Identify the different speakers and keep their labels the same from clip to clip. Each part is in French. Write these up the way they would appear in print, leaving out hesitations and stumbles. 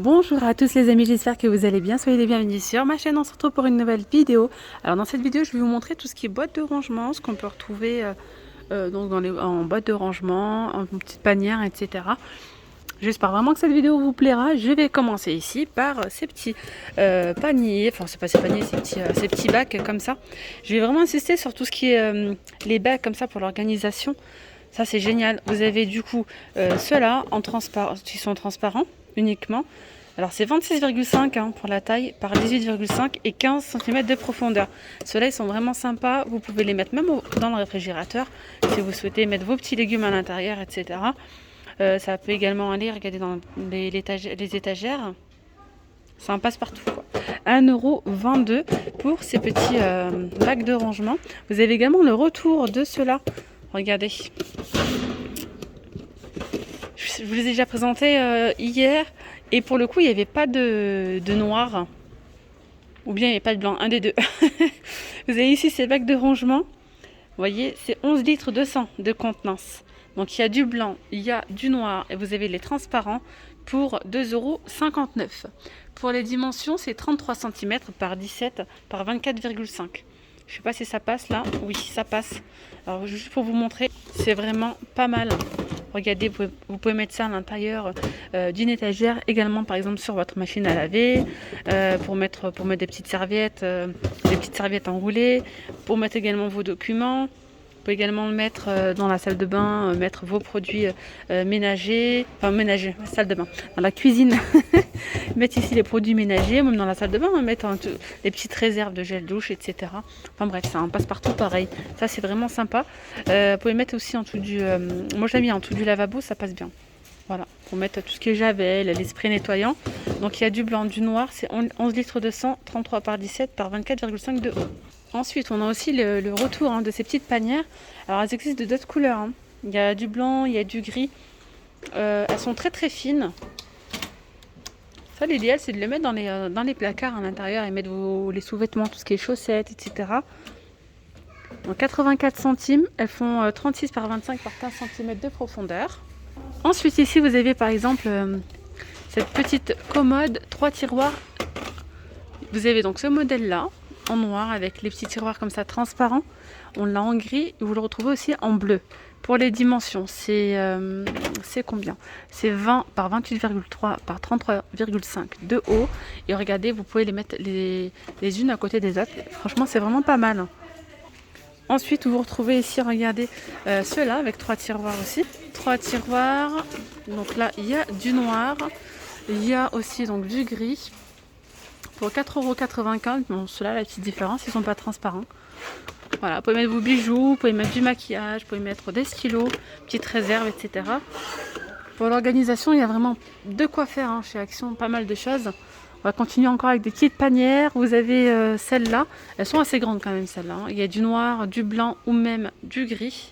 Speaker 1: Bonjour à tous les amis, j'espère que vous allez bien, soyez les bienvenus sur ma chaîne, on se retrouve pour une nouvelle vidéo. Alors dans cette vidéo je vais vous montrer tout ce qui est boîte de rangement, ce qu'on peut retrouver donc en boîte de rangement, en petite panière, etc. J'espère vraiment que cette vidéo vous plaira. Je vais commencer ici par ces petits paniers, enfin c'est pas ces paniers, ces petits bacs comme ça. Je vais vraiment insister sur tout ce qui est les bacs comme ça pour l'organisation. Ça c'est génial. Vous avez du coup ceux-là qui sont transparents uniquement. Alors c'est 26,5 pour la taille par 18,5 et 15 cm de profondeur. Ceux-là ils sont vraiment sympas. Vous pouvez les mettre même dans le réfrigérateur si vous souhaitez mettre vos petits légumes à l'intérieur, etc. Ça peut également aller, regardez dans les étagères. Ça en passe partout, quoi. 1,22 € pour ces petits bacs de rangement. Vous avez également le retour de ceux-là. Regardez. Je vous les ai déjà présentés hier. Et pour le coup, il n'y avait pas de noir. Ou bien il n'y avait pas de blanc. Un des deux. Vous avez ici ces bacs de rangement. Vous voyez, c'est 11 litres de sang de contenance. Donc il y a du blanc, il y a du noir. Et vous avez les transparents pour 2,59 €. Pour les dimensions, c'est 33 cm par 17 par 24,5. Je ne sais pas si ça passe là. Oui, ça passe. Alors juste pour vous montrer, c'est vraiment pas mal. Regardez, vous pouvez mettre ça à l'intérieur d'une étagère, également par exemple sur votre machine à laver, pour mettre des petites serviettes enroulées, pour mettre également vos documents. Vous pouvez également le mettre dans la salle de bain, mettre vos produits ménagers, salle de bain, dans la cuisine. Mettre ici les produits ménagers, même dans la salle de bain, mettre les petites réserves de gel douche, etc. Enfin bref, ça passe partout pareil. Ça c'est vraiment sympa. Vous pouvez mettre aussi en dessous moi je l'ai mis en dessous du lavabo, ça passe bien. Voilà, pour mettre tout ce qui est javel, les sprays nettoyants. Donc il y a du blanc, du noir, c'est 11 litres de sang, 33 par 17 par 24,5 de haut. Ensuite, on a aussi le retour de ces petites panières. Alors, elles existent de d'autres couleurs. Il y a du blanc, il y a du gris. Elles sont très très fines. Ça, l'idéal, c'est de les mettre dans les placards à l'intérieur et mettre les sous-vêtements, tout ce qui est chaussettes, etc. En 84 centimes, elles font 36 par 25 par 15 cm de profondeur. Ensuite, ici, vous avez par exemple cette petite commode, 3 tiroirs. Vous avez donc ce modèle-là, en noir, avec les petits tiroirs comme ça transparents. On l'a en gris, et vous le retrouvez aussi en bleu. Pour les dimensions, c'est combien? C'est 20 par 28,3 par 33,5 de haut. Et regardez, vous pouvez les mettre les unes à côté des autres. Franchement, c'est vraiment pas mal. Ensuite, vous retrouvez ici, regardez, ceux-là avec 3 tiroirs aussi. 3 tiroirs. Donc là, il y a du noir. Il y a aussi donc du gris. Pour 4,95 €, bon, ceux-là, la petite différence, ils ne sont pas transparents. Voilà, vous pouvez mettre vos bijoux, vous pouvez mettre du maquillage, vous pouvez mettre des stylos, petites réserves, etc. Pour l'organisation, il y a vraiment de quoi faire chez Action, pas mal de choses. On va continuer encore avec des petites panières. Vous avez celles-là, elles sont assez grandes quand même celles-là. Il y a du noir, du blanc ou même du gris.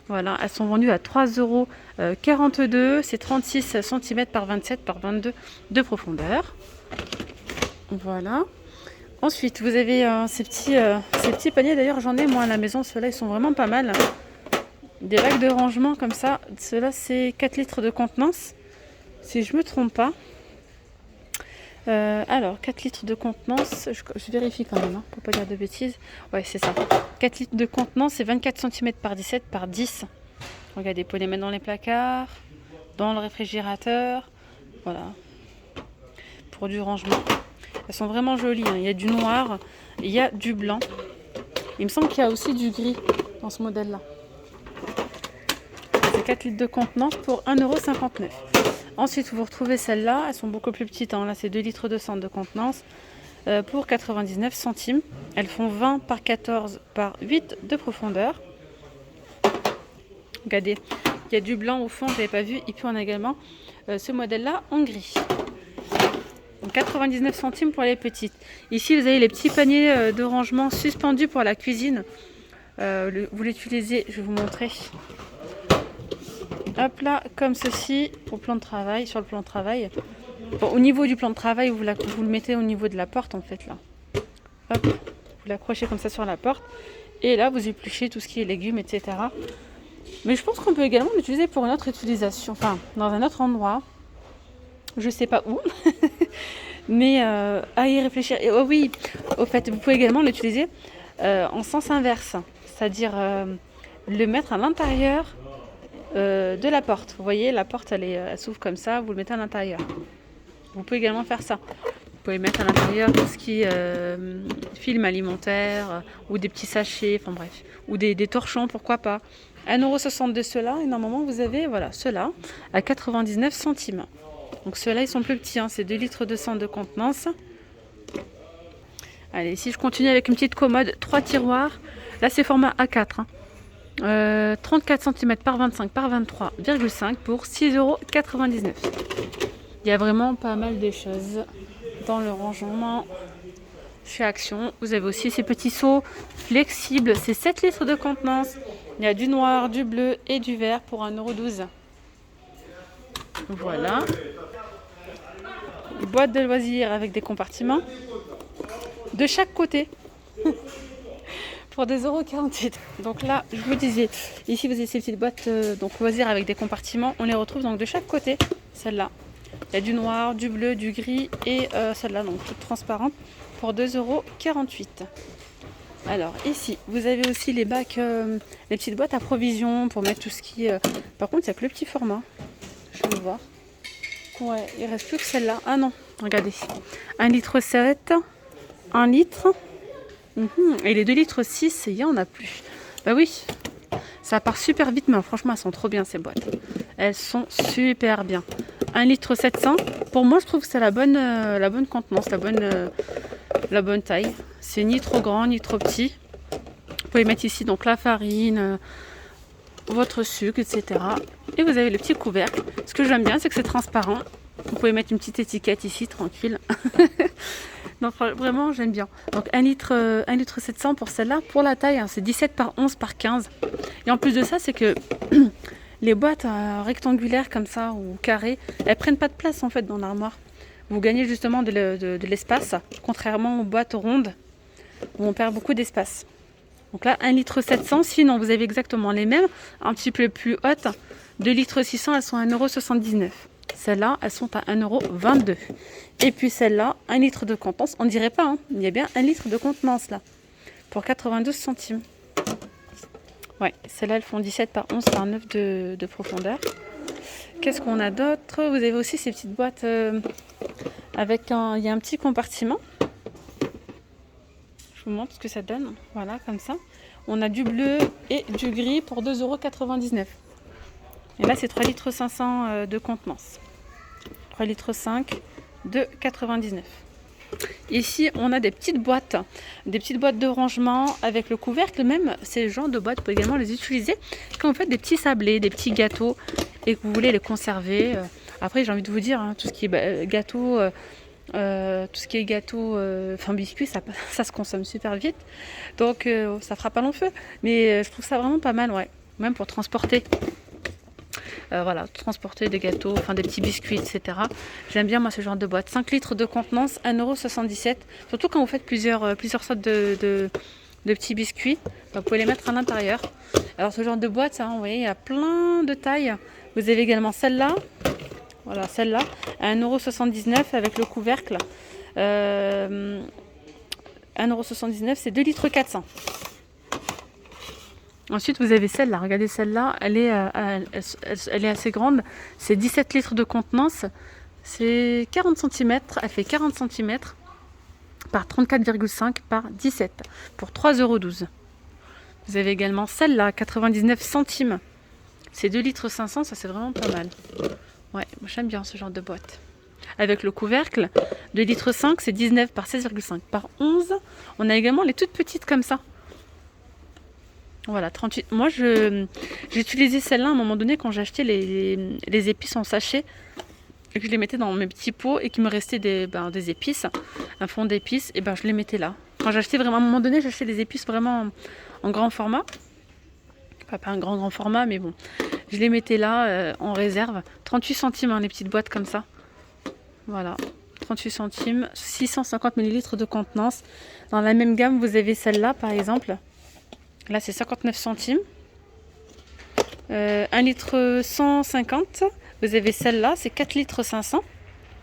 Speaker 1: Voilà, elles sont vendues à 3,42 €. C'est 36 cm par 27 par 22 de profondeur. Voilà. Ensuite, vous avez ces petits paniers. D'ailleurs, j'en ai moi à la maison. Ceux-là, ils sont vraiment pas mal. Des bacs de rangement comme ça. Ceux-là, c'est 4 litres de contenance. Si je me trompe pas. Alors, 4 litres de contenance. Je vérifie quand même, pour pas dire de bêtises. Ouais, c'est ça. 4 litres de contenance, c'est 24 cm par 17 par 10. Regardez, vous pouvez les mettre dans les placards, dans le réfrigérateur. Voilà. Pour du rangement. Elles sont vraiment jolies. Il y a du noir, il y a du blanc. Il me semble qu'il y a aussi du gris dans ce modèle-là. C'est 4 litres de contenance pour 1,59 €. Ensuite, vous retrouvez celles-là. Elles sont beaucoup plus petites. Là, c'est 2 litres de sang de contenance pour 99 centimes. Elles font 20 par 14 par 8 de profondeur. Regardez, il y a du blanc au fond, je n'avais pas vu. Et puis, on a également ce modèle-là en gris. 99 centimes pour les petites. Ici, vous avez les petits paniers de rangement suspendus pour la cuisine. Vous l'utilisez, je vais vous montrer. Hop là, comme ceci, sur le plan de travail. Bon, au niveau du plan de travail, vous le mettez au niveau de la porte, en fait, là. Hop, vous l'accrochez comme ça sur la porte. Et là, vous épluchez tout ce qui est légumes, etc. Mais je pense qu'on peut également l'utiliser pour une autre utilisation, enfin, dans un autre endroit. je sais pas où. Mais à y réfléchir. Et oh oui, au fait, vous pouvez également l'utiliser en sens inverse. C'est-à-dire le mettre à l'intérieur de la porte. Vous voyez, la porte, elle s'ouvre comme ça, vous le mettez à l'intérieur. Vous pouvez également faire ça. Vous pouvez mettre à l'intérieur tout ce qui est film alimentaire ou des petits sachets, enfin bref. Ou des torchons, pourquoi pas. 1,60 € de ceux-là, et normalement vous avez voilà, ceux-là à 99 centimes. Donc ceux-là, ils sont plus petits, hein, c'est 2 litres de sang de contenance. Allez, si je continue avec une petite commode, 3 tiroirs. Là, c'est format A4. 34 cm par 25 par 23,5 pour 6,99 €. Il y a vraiment pas mal de choses dans le rangement chez Action. Vous avez aussi ces petits seaux flexibles. C'est 7 litres de contenance. Il y a du noir, du bleu et du vert pour 1,12 €. Voilà. Boîte de loisirs avec des compartiments de chaque côté pour 2,48 €. Donc là, je vous disais, ici vous avez ces petites boîtes donc loisirs avec des compartiments. On les retrouve donc de chaque côté. Celle-là, il y a du noir, du bleu, du gris et celle-là, donc toute transparente pour 2,48 €. Alors ici, vous avez aussi les bacs, les petites boîtes à provisions pour mettre tout ce qui... Par contre, il n'y a que le petit format. Je vais voir. Ouais, il ne reste plus que celle-là. Ah non, regardez. 1,7 litre, 1 litre. Et les 2,6 litres, il n'y en a plus. Bah oui, ça part super vite, mais franchement, elles sont trop bien ces boîtes. Elles sont super bien. 1,7 litre. Pour moi, je trouve que c'est la bonne contenance, la bonne taille. C'est ni trop grand, ni trop petit. Vous pouvez mettre ici donc la farine, votre sucre, etc. Et vous avez le petit couvercle. Ce que j'aime bien, c'est que c'est transparent. Vous pouvez mettre une petite étiquette ici, tranquille. Donc vraiment, j'aime bien. Donc 1 litre 700 pour celle-là. Pour la taille, hein, c'est 17 par 11 par 15. Et en plus de ça, c'est que les boîtes rectangulaires comme ça ou carrées, elles prennent pas de place en fait dans l'armoire. Vous gagnez justement de l'espace, contrairement aux boîtes rondes où on perd beaucoup d'espace. Donc là, 1 litre 700. Sinon, vous avez exactement les mêmes, un petit peu plus hautes. 2 litres 600, elles sont à 1,79 €. Celles-là, elles sont à 1,22 €. Et puis celle-là, 1 litre de contenance. On dirait pas, hein, il y a bien 1 litre de contenance là. Pour 92 centimes. Ouais, celles-là, elles font 17 par 11 par 9 de profondeur. Qu'est-ce qu'on a d'autre? Vous avez aussi ces petites boîtes avec il y a un petit compartiment. Je vous montre ce que ça donne. Voilà, comme ça. On a du bleu et du gris pour 2,99 €. Et là, c'est 3 litres 500 de contenance. 3 litres 5 de 99. Ici, on a des petites boîtes de rangement avec le couvercle. Même ces genres de boîtes, vous pouvez également les utiliser quand vous faites des petits sablés, des petits gâteaux et que vous voulez les conserver. Après, j'ai envie de vous dire, hein, tout ce qui est gâteau, enfin biscuits, ça se consomme super vite. Donc, ça fera pas long feu. Mais je trouve ça vraiment pas mal, ouais. Même pour transporter. Voilà, transporter des gâteaux, enfin des petits biscuits, etc. J'aime bien moi ce genre de boîte. 5 litres de contenance, 1,77 €. Surtout quand vous faites plusieurs sortes de petits biscuits, vous pouvez les mettre à l'intérieur. Alors ce genre de boîte, ça, vous voyez, il y a plein de tailles. Vous avez également celle-là. Voilà, celle-là, à 1,79 € avec le couvercle. 1,79 €, c'est 2 litres 400. Ensuite, vous avez celle-là. Regardez celle-là, elle est assez grande. C'est 17 litres de contenance. C'est 40 cm. Elle fait 40 cm par 34,5 par 17 pour 3,12 €. Vous avez également celle-là, 99 centimes. C'est 2 litres 500. Ça, c'est vraiment pas mal. Ouais, moi, j'aime bien ce genre de boîte. Avec le couvercle, 2 litres 5, c'est 19 par 16,5 par 11. On a également les toutes petites comme ça. Voilà, 38. Moi, j'ai utilisé celle-là à un moment donné quand j'achetais les épices en sachet et que je les mettais dans mes petits pots et qu'il me restait des épices, un fond d'épices, et je les mettais là. Quand j'achetais vraiment, à un moment donné, j'achetais des épices vraiment en grand format. Pas un grand format, mais bon. Je les mettais là en réserve. 38 centimes, hein, les petites boîtes comme ça. Voilà, 38 centimes, 650 ml de contenance. Dans la même gamme, vous avez celle-là, par exemple. Là, c'est 59 centimes. 1 litre 150. Vous avez celle-là, c'est 4 litres 500.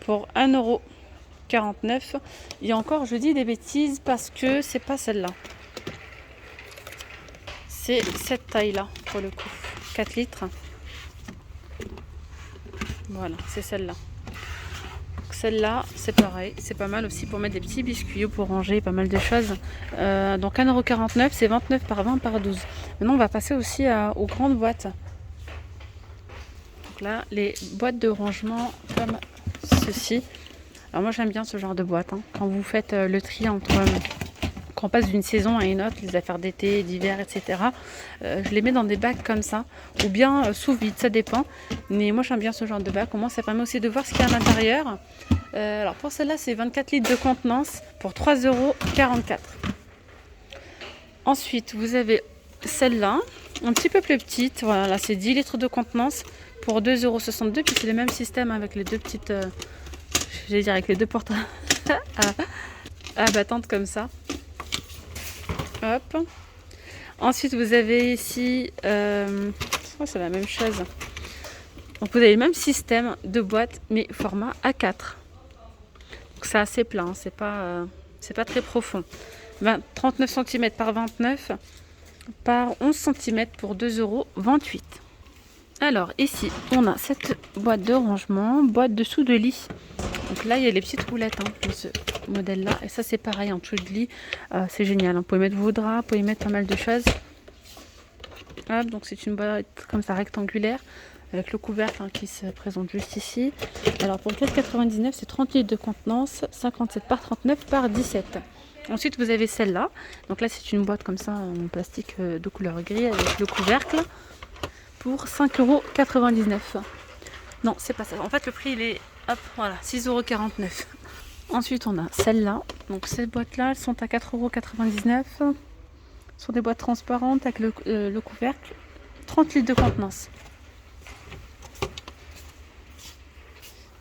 Speaker 1: pour 1,49 €. Et encore, je dis des bêtises parce que c'est pas celle-là. C'est cette taille-là, pour le coup. 4 litres. Voilà, c'est celle-là. Celle-là, c'est pareil. C'est pas mal aussi pour mettre des petits biscuits ou pour ranger pas mal de choses. Donc 1,49 €, c'est 29 par 20 par 12. Maintenant, on va passer aussi aux grandes boîtes. Donc là, les boîtes de rangement comme ceci. Alors moi, j'aime bien ce genre de boîte. Quand vous faites le tri entre... quand on passe d'une saison à une autre, les affaires d'été, d'hiver, etc. Je les mets dans des bacs comme ça, ou bien sous vide, ça dépend. Mais moi j'aime bien ce genre de bac, au moins ça permet aussi de voir ce qu'il y a à l'intérieur. Alors pour celle-là, c'est 24 litres de contenance pour 3,44 €. Ensuite, vous avez celle-là, un petit peu plus petite. Voilà, là c'est 10 litres de contenance pour 2,62 €. Puis c'est le même système avec les deux petites, j'allais dire avec les deux portes à battantes comme ça. Hop. Ensuite, vous avez ici, c'est la même chose. Donc, vous avez le même système de boîte, mais format A4. Donc, c'est assez plein, c'est pas très profond. 39 cm par 29 par 11 cm pour 2,28 €. Alors, ici, on a cette boîte de rangement, boîte dessous de lit. Donc là, il y a les petites roulettes dans ce modèle-là. Et ça, c'est pareil, en dessous de lit. C'est génial. Vous pouvez mettre vos draps, vous pouvez mettre pas mal de choses. Hop, donc c'est une boîte comme ça rectangulaire avec le couvercle qui se présente juste ici. Alors pour le 4,99 €, c'est 30 litres de contenance, 57 par 39 par 17. Ensuite, vous avez celle-là. Donc là, c'est une boîte comme ça en plastique de couleur gris avec le couvercle pour 5,99 €. Non, c'est pas ça. En fait, le prix, il est, hop, voilà, 6,49 €. Ensuite, on a celle-là. Donc, ces boîtes-là, elles sont à 4,99 €. Ce sont des boîtes transparentes avec le couvercle. 30 litres de contenance.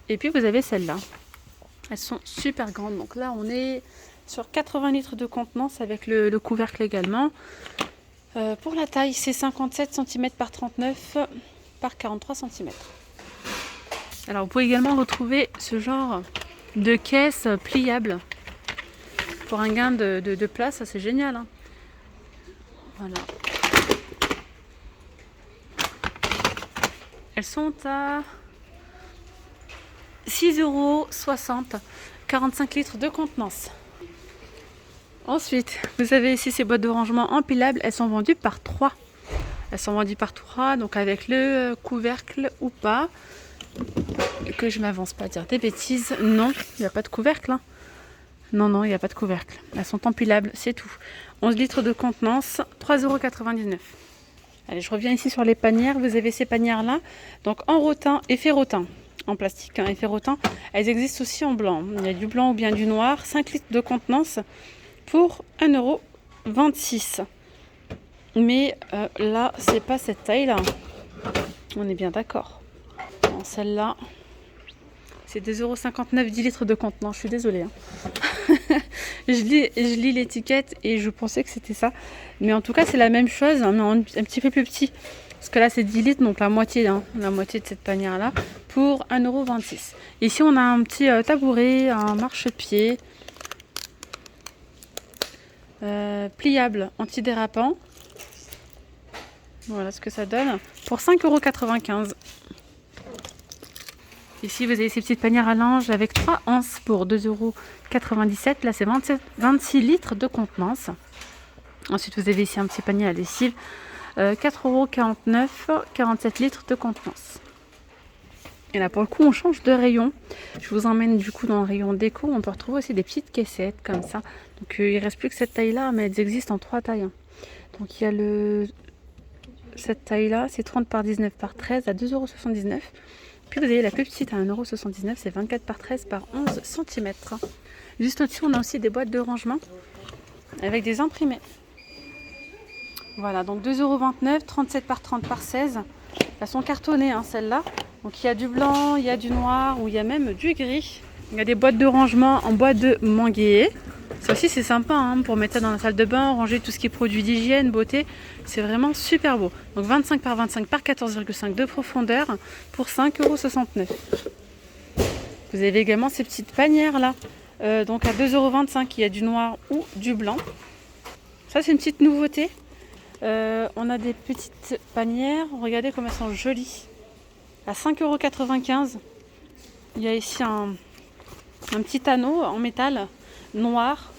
Speaker 1: Et puis, vous avez celles-là. Elles sont super grandes. Donc là, on est sur 80 litres de contenance avec le couvercle également. Pour la taille, c'est 57 cm par 39 par 43 cm. Alors, vous pouvez également retrouver ce genre de caisse pliable pour un gain de place. Ça, c'est génial. Voilà. Elles sont à 6,60 €, 45 litres de contenance. Ensuite, vous avez ici ces boîtes de rangement empilables. Elles sont vendues par 3. Elles sont vendues par 3, donc avec le couvercle ou pas. Que je m'avance pas à dire des bêtises. Non, il n'y a pas de couvercle. Non, il n'y a pas de couvercle. Elles sont empilables, c'est tout. 11 litres de contenance, 3,99 €. Allez, je reviens ici sur les panières. Vous avez ces panières-là. Donc en rotin et ferrotin. En plastique, et ferrotin. Elles existent aussi en blanc. Il y a du blanc ou bien du noir. 5 litres de contenance pour 1,26 €. Mais là, c'est pas cette taille-là. On est bien d'accord. Celle-là, c'est 2,59 €, 10 litres de contenance. Je suis désolée. je lis l'étiquette et je pensais que c'était ça. Mais en tout cas, c'est la même chose, mais un petit peu plus petit. Parce que là, c'est 10 litres, donc la moitié de cette panière-là, pour 1,26 €. Ici, on a un petit tabouret, un marchepied, pliable, antidérapant. Voilà ce que ça donne. Pour 5,95 €. Ici, vous avez ces petites panières à linge avec 3 anses pour 2,97 €. Là, c'est 26 litres de contenance. Ensuite, vous avez ici un petit panier à lessive. 4,49 €, 47 litres de contenance. Et là, pour le coup, on change de rayon. Je vous emmène du coup dans le rayon déco. On peut retrouver aussi des petites caissettes comme ça. Donc, il ne reste plus que cette taille-là, mais elles existent en 3 tailles. Donc, il y a cette taille-là, c'est 30 par 19 par 13 à 2,79 €. Puis vous avez la plus petite à 1,79 €, c'est 24 par 13 par 11 cm. Juste au-dessus, on a aussi des boîtes de rangement avec des imprimés. Voilà, donc 2,29 €, 37 par 30 par 16. Elles sont cartonnées, celles-là. Donc il y a du blanc, il y a du noir ou il y a même du gris. Il y a des boîtes de rangement en bois de manguier. Ça aussi, c'est sympa pour mettre ça dans la salle de bain, ranger tout ce qui est produits d'hygiène, beauté. C'est vraiment super beau. Donc 25 par 25 par 14,5 de profondeur pour 5,69 €. Vous avez également ces petites panières là. Donc à 2,25 €, il y a du noir ou du blanc. Ça c'est une petite nouveauté. On a des petites panières. Regardez comme elles sont jolies. À 5,95 €. Il y a ici un petit anneau en métal noir.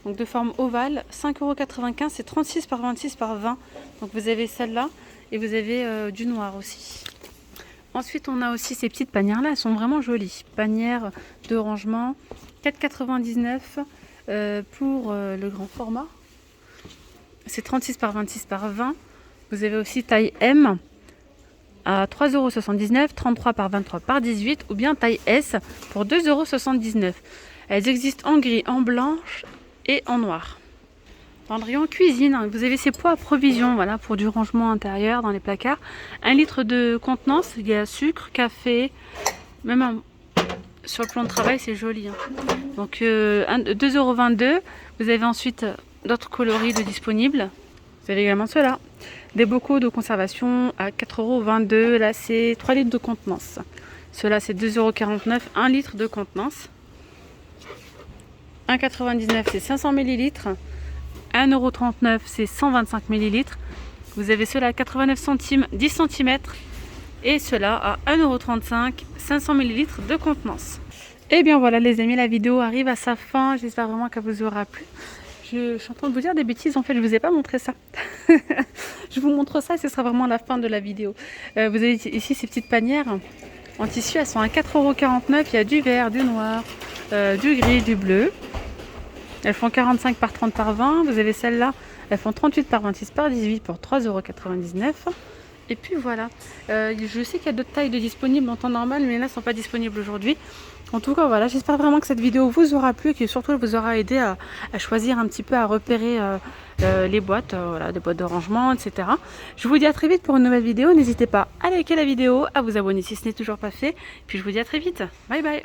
Speaker 1: Donc de forme ovale. 5,95 €. C'est 36 par 26 par 20. Donc vous avez celle-là. Et vous avez du noir aussi. Ensuite, on a aussi ces petites panières-là. Elles sont vraiment jolies. Panières de rangement. 4,99 € pour le grand format. C'est 36 par 26 par 20. Vous avez aussi taille M à 3,79 €. 33 par 23 par 18. Ou bien taille S pour 2,79 €. Elles existent en gris, en blanche et en noir. Dans le rayon cuisine, vous avez ces pots à provisions, voilà, pour du rangement intérieur dans les placards. 1 litre de contenance, il y a sucre, café, même sur le plan de travail, c'est joli. Donc 2,22 €. Vous avez ensuite d'autres coloris de disponibles. Vous avez également ceux-là. Des bocaux de conservation à 4,22 €. Là, c'est 3 litres de contenance. Ceux-là, c'est 2,49 €, 1 litre de contenance. 1,99 €, c'est 500 ml. 1,39 €, c'est 125 ml. Vous avez ceux-là à 89 centimes, 10 cm. Et ceux-là à 1,35 €, 500 ml de contenance. Et bien voilà les amis, la vidéo arrive à sa fin. J'espère vraiment qu'elle vous aura plu. Je suis en train de vous dire des bêtises, en fait je ne vous ai pas montré ça. Je vous montre ça et ce sera vraiment la fin de la vidéo. Vous avez ici ces petites panières en tissu, elles sont à 4,49 €. Il y a du vert, du noir, du gris, du bleu. Elles font 45 par 30 par 20. Vous avez celles-là, elles font 38 par 26 par 18 pour 3,99 €. Et puis voilà, je sais qu'il y a d'autres tailles de disponibles en temps normal, mais là, elles ne sont pas disponibles aujourd'hui. En tout cas, voilà, j'espère vraiment que cette vidéo vous aura plu et que surtout elle vous aura aidé à choisir un petit peu, à repérer les boîtes, voilà, des boîtes de rangement, etc. Je vous dis à très vite pour une nouvelle vidéo. N'hésitez pas à liker la vidéo, à vous abonner si ce n'est toujours pas fait. Puis je vous dis à très vite. Bye bye.